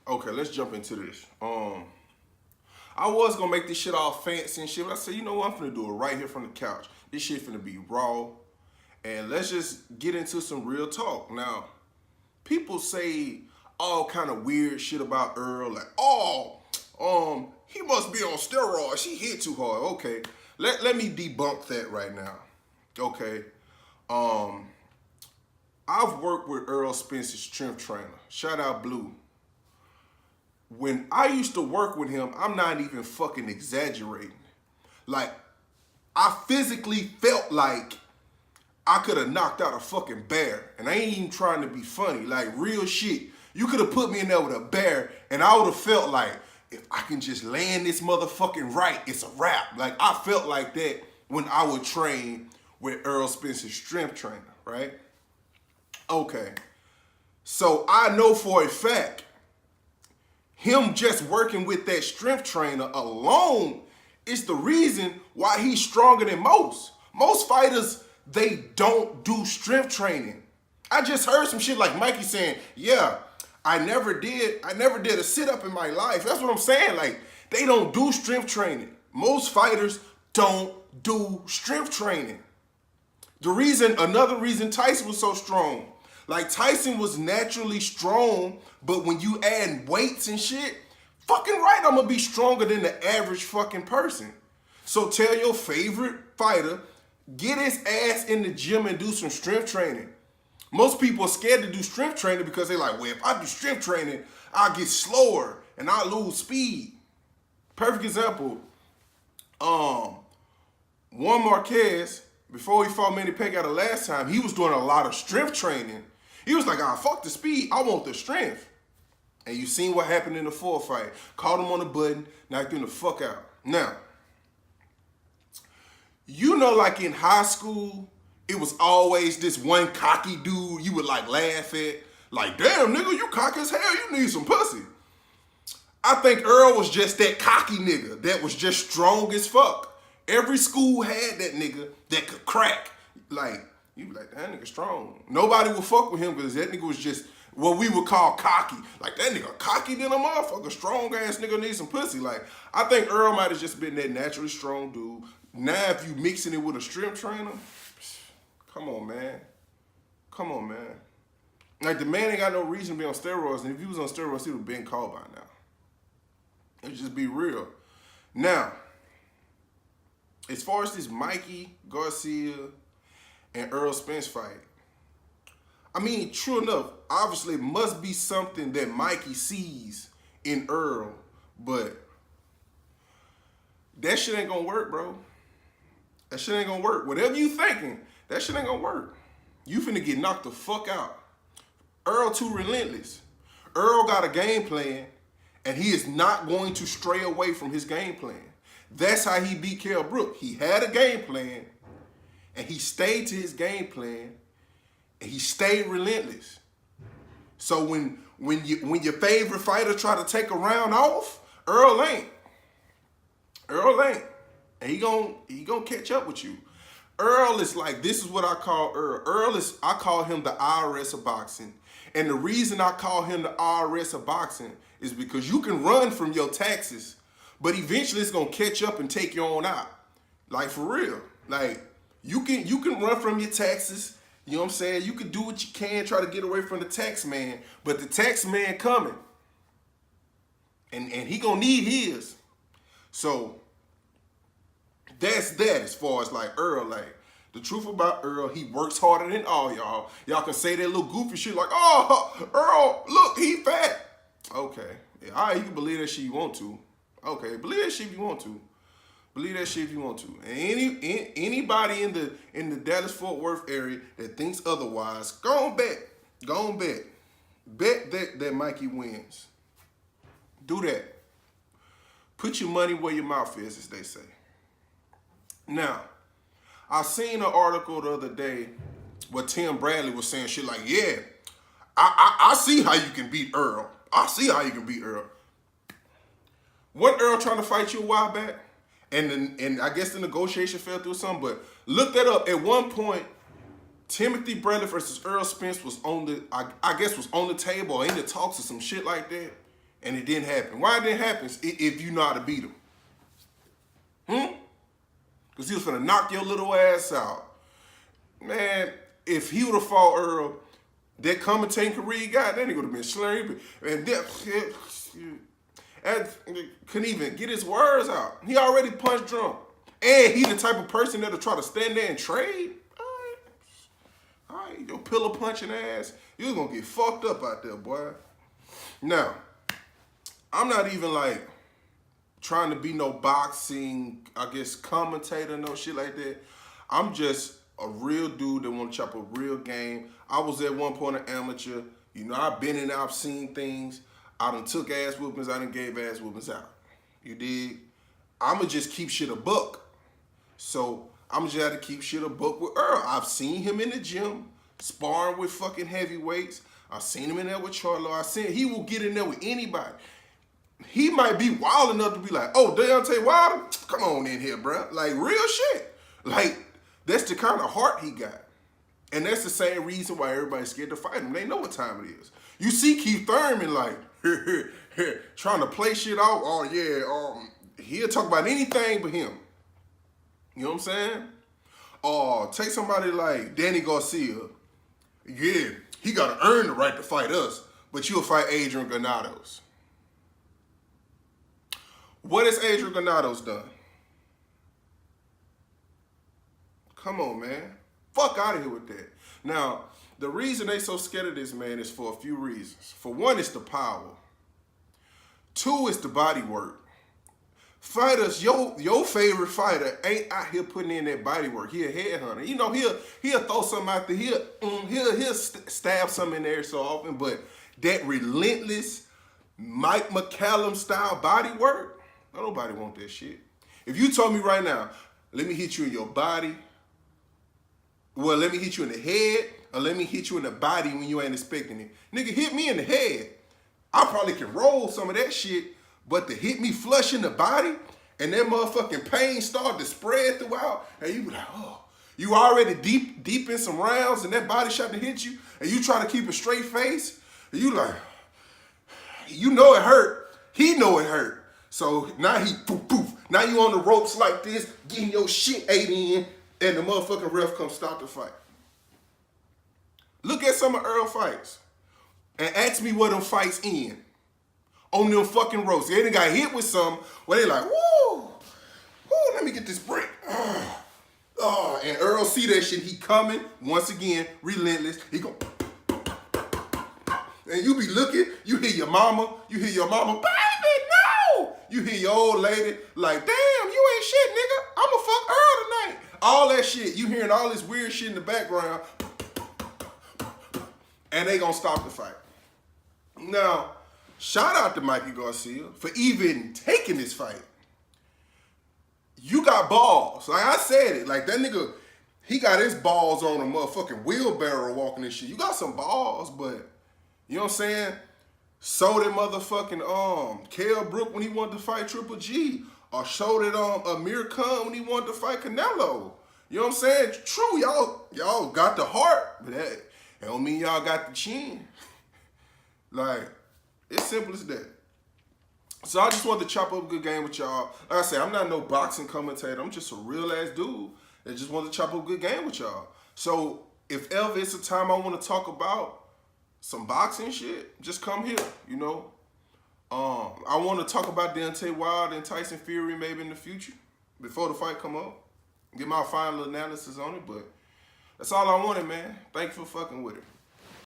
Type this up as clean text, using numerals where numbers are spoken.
Okay, let's jump into this. I was gonna make this shit all fancy and shit, but I said, you know what? I'm finna do it right here from the couch. This shit finna be raw, and let's just get into some real talk. Now, people say all kind of weird shit about Earl, like, he must be on steroids. He hit too hard. Okay, let me debunk that right now. Okay, I've worked with Errol Spence's strength trainer. Shout out Blue. When I used to work with him, I'm not even fucking exaggerating. Like, I physically felt like I could have knocked out a fucking bear. And I ain't even trying to be funny. Like, real shit. You could have put me in there with a bear, and I would have felt like, if I can just land this motherfucking right, it's a wrap. Like, I felt like that when I would train with Errol Spence's strength trainer, right? Okay. So I know for a fact, him just working with that strength trainer alone is the reason why he's stronger than most. Most fighters, they don't do strength training. I just heard some shit like Mikey saying, yeah, I never did a sit-up in my life. That's what I'm saying. Like, they don't do strength training. Most fighters don't do strength training. Another reason Tyson was so strong. Like, Tyson was naturally strong, but when you add weights and shit, fucking right, I'm gonna be stronger than the average fucking person. So tell your favorite fighter, get his ass in the gym and do some strength training. Most people are scared to do strength training because they're like, well, if I do strength training, I'll get slower and I'll lose speed. Perfect example, Juan Marquez, before he fought Manny Pacquiao the last time, he was doing a lot of strength training. He was like, fuck the speed, I want the strength. And you seen what happened in the fourth fight. Caught him on the button, knocked him the fuck out. Now, you know, like in high school, it was always this one cocky dude you would like laugh at. Like, damn, nigga, you cocky as hell, you need some pussy. I think Earl was just that cocky nigga that was just strong as fuck. Every school had that nigga that could crack. Like, you be like, that nigga strong. Nobody would fuck with him because that nigga was just what we would call cocky. Like, that nigga cocky than a motherfucker. Strong ass nigga needs some pussy. Like, I think Earl might have just been that naturally strong dude. Now, if you mixing it with a strength trainer, come on, man. Come on, man. Like, the man ain't got no reason to be on steroids. And if he was on steroids, he would have been called by now. Let's just be real. Now, as far as this Mikey Garcia and Errol Spence fight, I mean, true enough, obviously it must be something that Mikey sees in Earl, but that shit ain't gonna work, bro. That shit ain't gonna work. Whatever you thinking, that shit ain't gonna work. You finna get knocked the fuck out. Earl too relentless. Earl got a game plan, and he is not going to stray away from his game plan. That's how he beat Kell Brook. He had a game plan, and he stayed to his game plan, and he stayed relentless. So when your favorite fighter try to take a round off, Earl ain't. Earl ain't. And he gonna catch up with you. Earl is like, this is what I call Earl. I call him the IRS of boxing. And the reason I call him the IRS of boxing is because you can run from your taxes, but eventually it's gonna catch up and take you on out. Like, for real. Like, you can run from your taxes. You know what I'm saying? You can do what you can, try to get away from the tax man, but the tax man coming. And he gonna need his. So that's that as far as like Earl. Like, the truth about Earl, he works harder than all y'all. Y'all can say that little goofy shit like, oh, Earl, look, he fat. Okay. Yeah, all right, you can believe that shit you want to. Okay, believe that shit if you want to. Believe that shit if you want to. And anybody in the Dallas-Fort Worth area that thinks otherwise, go on bet. Go on bet. Bet that Mikey wins. Do that. Put your money where your mouth is, as they say. Now, I seen an article the other day where Tim Bradley was saying shit like, yeah, I see how you can beat Earl. I see how you can beat Earl. Wasn't Earl trying to fight you a while back? And I guess the negotiation fell through something, but look that up. At one point, Timothy Bradley versus Errol Spence was on the, I guess was on the table or in the talks or some shit like that. and it didn't happen. Why it didn't happen if you know how to beat him? Because he was finna knock your little ass out. Man, if he would have fought Earl, that commentating career he got, then he would have been slurry. And couldn't even get his words out. He already punched drunk. And he the type of person that'll try to stand there and trade. All right, your pillow punching ass, you're gonna get fucked up out there, boy. Now, I'm not even like trying to be no boxing, I guess, commentator, no shit like that. I'm just a real dude that want to chop a real game. I was at one point an amateur. You know, I've been in, I've seen things. I done took ass whoopings, I done gave ass whoopings out. You dig? I'ma just keep shit a buck. So I'm just have to keep shit a buck with Earl. I've seen him in the gym, sparring with fucking heavyweights. I've seen him in there with Charlo. I seen he will get in there with anybody. He might be wild enough to be like, oh, Deontay Wilder, come on in here, bro. Like, real shit. Like, that's the kind of heart he got. And that's the same reason why everybody's scared to fight him. They know what time it is. You see Keith Thurman, like, trying to play shit out. Oh, yeah, he'll talk about anything but him. You know what I'm saying? Or take somebody like Danny Garcia. Yeah, he got to earn the right to fight us, but you'll fight Adrian Granados. What has Adrian Granados done? Come on, man. Fuck out of here with that. Now, the reason they so scared of this man is for a few reasons. For one, it's the power. Two, it's the body work. Fighters, your favorite fighter ain't out here putting in that body work. He a headhunter. You know, he'll throw something out there. He'll stab something in there so often, but that relentless Mike McCallum style body work, nobody want that shit. If you told me right now, let me hit you in your body, well, let me hit you in the head, or let me hit you in the body when you ain't expecting it. Nigga, hit me in the head. I probably can roll some of that shit, but to hit me flush in the body, and that motherfucking pain start to spread throughout, and you be like, oh, you already deep in some rounds, and that body shot to hit you, and you try to keep a straight face, and you like, you know it hurt. He know it hurt. So now he poof poof. Now you on the ropes like this, getting your shit ate in, and the motherfucking ref come stop the fight. Look at some of Earl fights and ask me what them fights in. On them fucking ropes. They done got hit with some where they like, woo, let me get this break. And Earl see that shit, he coming, once again, relentless. He go, and you be looking, you hear your mama, baby, no! You hear your old lady, like, damn, you ain't shit, nigga. I'ma fuck Earl tonight. All that shit, you hearing all this weird shit in the background, and they gonna stop the fight. Now, shout out to Mikey Garcia for even taking this fight. You got balls. Like I said it, like that nigga, he got his balls on a motherfucking wheelbarrow walking this shit. You got some balls, but you know what I'm saying? So did motherfucking Kell Brook when he wanted to fight Triple G. Or so did Amir Khan when he wanted to fight Canelo. You know what I'm saying? True, y'all got the heart, but that don't mean y'all got the chin. Like, it's simple as that. So I just wanted to chop up a good game with y'all. Like I said, I'm not no boxing commentator. I'm just a real ass dude that just wanted to chop up a good game with y'all. So if ever it's a time I want to talk about some boxing shit, just come here, you know. I want to talk about Deontay Wilder and Tyson Fury maybe in the future before the fight come up. Get my final analysis on it, but that's all I wanted, man. Thank you for fucking with it.